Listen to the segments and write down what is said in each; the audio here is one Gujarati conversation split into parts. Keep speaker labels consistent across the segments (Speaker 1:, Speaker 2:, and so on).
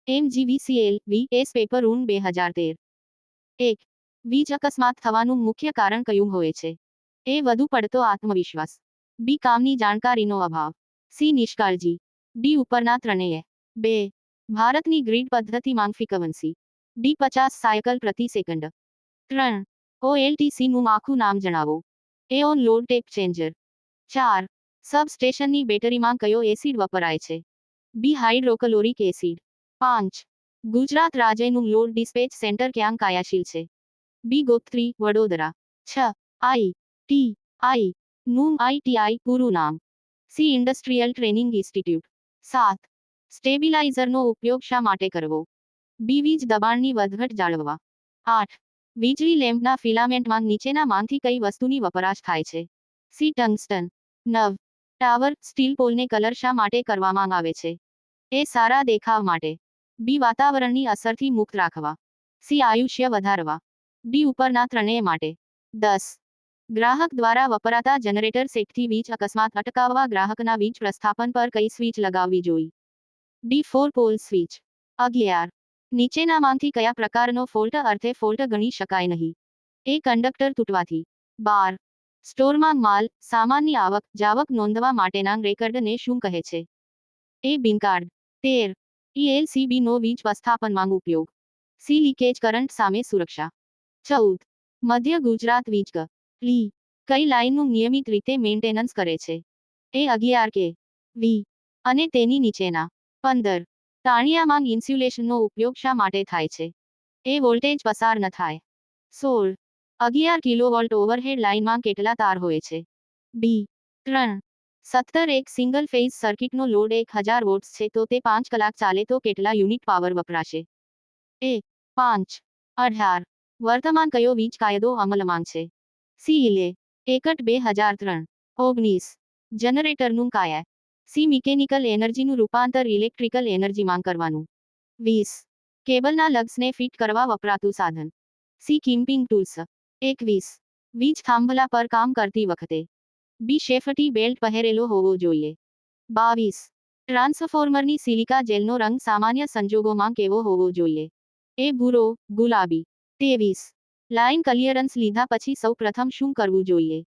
Speaker 1: MGVCL VS પેપર ઊન 2013 1. વીજ અકસ્માત થવાનું મુખ્ય કારણ કયું હોય છે? એ. વધુ પડતો આત્મવિશ્વાસ. બી. કામની જાણકારીનો અભાવ. સી. નિષ્કાળજી. ડી. ઉપરના ત્રણેય. 2. ભારતની ગ્રીડ પદ્ધતિમાં ફ્રીક્વન્સી. ડી. 50 સાયકલ પ્રતિ સેકન્ડ. 3. OLTCનું આખું નામ જણાવો. A. On load tap changer. 4. સબસ્ટેશનની બેટરીમાં કયો એસિડ વપરાય છે? બી. Hydrochloric acid. 5. ગુજરાત રાજ્યનું લોડ ડિસ્પેચ સેન્ટર ક્યાં કાયાશીલ છે? બી. ગોત્રી, વડોદરા. 6. ITI નું ITI પૂરું નામ. સી. Industrial training institute. 7. સ્ટેબિલાઇઝરનો ઉપયોગ શા માટે કરવો? બી. વીજ દબાણની વધઘટ જાળવવા. 8. વીજળી લેમ્પના ફિલામેન્ટમાં નીચેનામાંથી કઈ વસ્તુની વપરાશ થાય છે? સી. ટંગસ્ટન. 9. ટાવર સ્ટીલ પોલને કલર શા માટે કરવામાં આવે છે? એ. સારા દેખાવ માટે. બી. વાતાવરણની અસરથી મુક્ત રાખવા. સી. આયુષ્ય વધારવા. ડી. ઉપરના ત્રણેય માટે. 10. ગ્રાહક દ્વારા વપરાતા જનરેટર સેટથી વીજ અકસ્માત અટકાવવા ગ્રાહકના વીજ પ્રસ્થાપન પર કઈ સ્વિચ લગાવવી જોઈએ? ડી. 4 pole switch. 11. નીચેનામાંથી કયા પ્રકારનો ફોલ્ટ અર્થે ફોલ્ટ ગણી શકાય નહીં? એ. કંડક્ટર તૂટવાથી. 12. સ્ટોરમાં માલ સામાનની આવક જાવક નોંધવા માટેના રેકર્ડને શું કહે છે? એ. બિનકાર્ડ. 13. ELCB નો વીજ પ્રસ્થાપનમાં ઉપયોગ. સી. લીકેજ કરંટ સામે સુરક્ષા. 14. મધ્ય ગુજરાત વીજ ક. લી. કઈ લાઇનનું નિયમિત રીતે મેન્ટેનન્સ કરે છે? એ. 11 કે. વી. અને તેની નીચેના. 15. તાણિયામાં ઇન્સ્યુલેશનનો ઉપયોગ શા માટે થાય છે? એ. વોલ્ટેજ પસાર ન થાય. 16. 11 કિલોવોલ્ટ ઓવરહેડ લાઇનમાં કેટલા તાર હોય છે? બી. 3. 17. એક સિંગલ ફેઝ સર્કિટનો લોડ 1000 વોટ્સ છે તો તે 5 કલાક ચાલે તો કેટલા યુનિટ પાવર વપરાશે? એ. 5. 18. વર્તમાન કયો વીજ કાયદો અમલમાં છે? સી. ઇલે. એકટ 2003. 19. જનરેટરનું કાયા. સી. મિકેનિકલ એનર્જીનું રૂપાંતર ઇલેક્ટ્રિકલ એનર્જીમાં કરવાનું. 20. કેબલના લગ્સને ફિટ કરવા વપરાતું સાધન. સી. કિમ્પિંગ ટૂલ્સ. 21. વીજ થાંભલા પર કામ કરતી વખતે બી. સેફટી બેલ્ટ પહેરેલો હોવો જોઈએ. 22. ટ્રાન્સફોર્મરની સિલિકા જેલનો રંગ સામાન્ય સંજોગોમાં કેવો હોવો જોઈએ? એ. ભૂરો, ગુલાબી. 23. લાઇન ક્લિયરન્સ લીધા પછી સૌ પ્રથમ શું કરવું જોઈએ?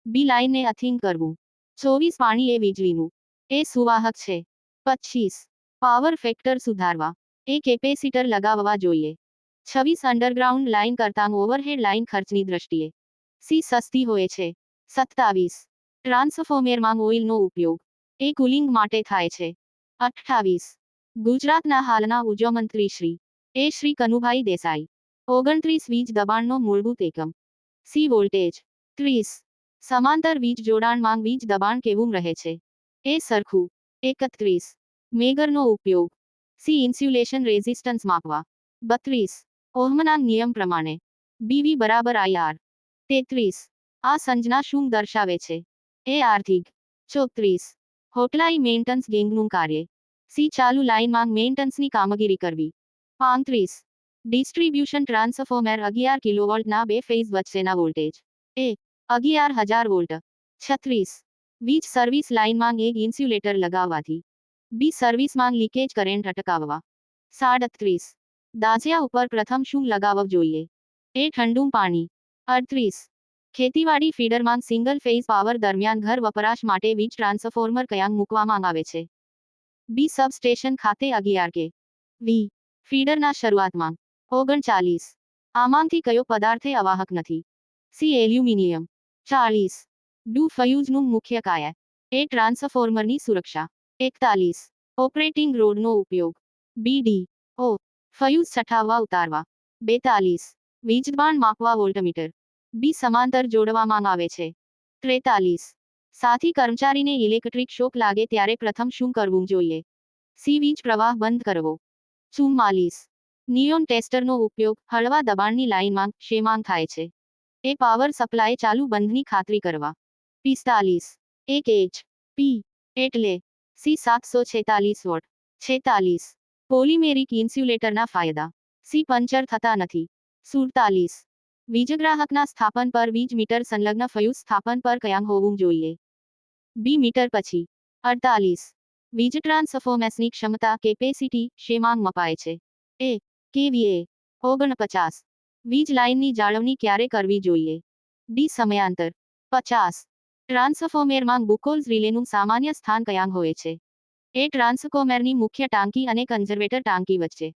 Speaker 1: બી. લાઇનને અર્થિંગ કરવું. 24. પાણી એ વીજળીનું એ સુવાહક છે. 25. પાવર ફેક્ટર સુધારવા. એ. કેપેસિટર લગાવવા જોઈએ. 26. અંડરગ્રાઉન્ડ લાઇન કરતાં ઓવરહેડ લાઇન ખર્ચની દ્રષ્ટિએ સી. સસ્તી હોય છે. 27. ટ્રાન્સફોર્મરમાં ઓઇલનો ઉપયોગ એ. કુલિંગ માટે થાય છે. 28. ગુજરાતના હાલના ઉર્જામંત્રી શ્રી એ. શ્રી કનુભાઈ દેસાઈ. 29. વીજ દબાણનો મૂળભૂત એકમ. સી. વોલ્ટેજ. 30. સમાંતર વીજ જોડાણમાં વીજ દબાણ કેવું રહે છે? એ. સરખું. 31. મેગરનો ઉપયોગ. સી. ઇન્સ્યુલેશન રેઝિસ્ટન્સ માપવા. 32. ઓહમના નિયમ પ્રમાણે BV બરાબર IR. 33. આ સંજ્ઞા શું દર્શાવે છે? એ. આર્થિક. 34. હોટલાઈ મેન્ટન્સ ગેંગનું કાર્ય. સી. ચાલુ લાઇનમાં મેન્ટન્સની કામગીરી કરવી. 35. ડિસ્ટ્રીબ્યુશન ટ્રાન્સફોર્મર 11 કિલોવોલ્ટના બે ફેઝ વચ્ચેના વોલ્ટેજ. એ. 11000 વોલ્ટ. 36. વીજ સર્વિસ લાઇનમાં એક ઇન્સ્યુલેટર લગાવવાથી બી. સર્વિસમાં લીકેજ કરંટ અટકાવવા. 37. દાઝ્યા ઉપર પ્રથમ શું લગાવવું જોઈએ? એ. ઠંડુ પાણી. 38. ખેતીવાડી ફીડરમાં સિંગલ ફેઝ પાવર દરમિયાન ઘર વપરાશ માટે વીજ ટ્રાન્સફોર્મર ક્યાં મૂકવામાં આવે છે? બી. સબસ્ટેશન ખાતે 11 કે. વી. ફીડરના શરૂઆતમાં. 39. આમાંથી કયો પદાર્થ અવાહક નથી? સી. એલ્યુમિનિયમ. 40. ડુ ફ્યુઝનું મુખ્ય કાયા. એ. ટ્રાન્સફોર્મરની સુરક્ષા. 41. ઓપરેટિંગ રોડનો ઉપયોગ. બી. ડી. ઓ. ફ્યુઝ સઠાવવા ઉતારવા. 42. વીજદબાણ માપવા વોલ્ટમીટર. બી. સમાંતર જોડવામાં આવે છે. 43. સાથી કર્મચારીને ઇલેક્ટ્રિક શોક લાગે ત્યારે પ્રથમ શું કરવું જોઈએ? સી. વીજ પ્રવાહ બંધ કરવો. 44. નિયોન ટેસ્ટરનો ઉપયોગ હળવા દબાણની લાઇનમાં શેમાં થાય છે? એ. પાવર સપ્લાય ચાલુ બંધની ખાતરી કરવા. 45. એક HP એટલે સી. 746 વોટ. 46. પોલિમેરિક ઇન્સ્યુલેટરના ફાયદા. સી. પંચર થતા નથી. 47. વીજગ્રાહકના સ્થાપન પર વીજ મીટર સંલગ્ન ફ્યુઝ સ્થાપન પર ક્યાં હોવું જોઈએ? બી. મીટર પછી. 48. વીજ ટ્રાન્સફોર્મર્સની ક્ષમતા કેપેસિટી શેમાં મપાય છે? એ કેવીએ 49. વીજ લાઇનની જાળવણી ક્યારે કરવી જોઈએ? ડી સમયાંતર 50. ટ્રાન્સફોર્મરમાં ગ્લુકોઝ રિલેનું સામાન્ય સ્થાન કયાં હોય છે? એ ટ્રાન્સફોર્મરની મુખ્ય ટાંકી અને કન્ઝર્વેટર ટાંકી વચ્ચે.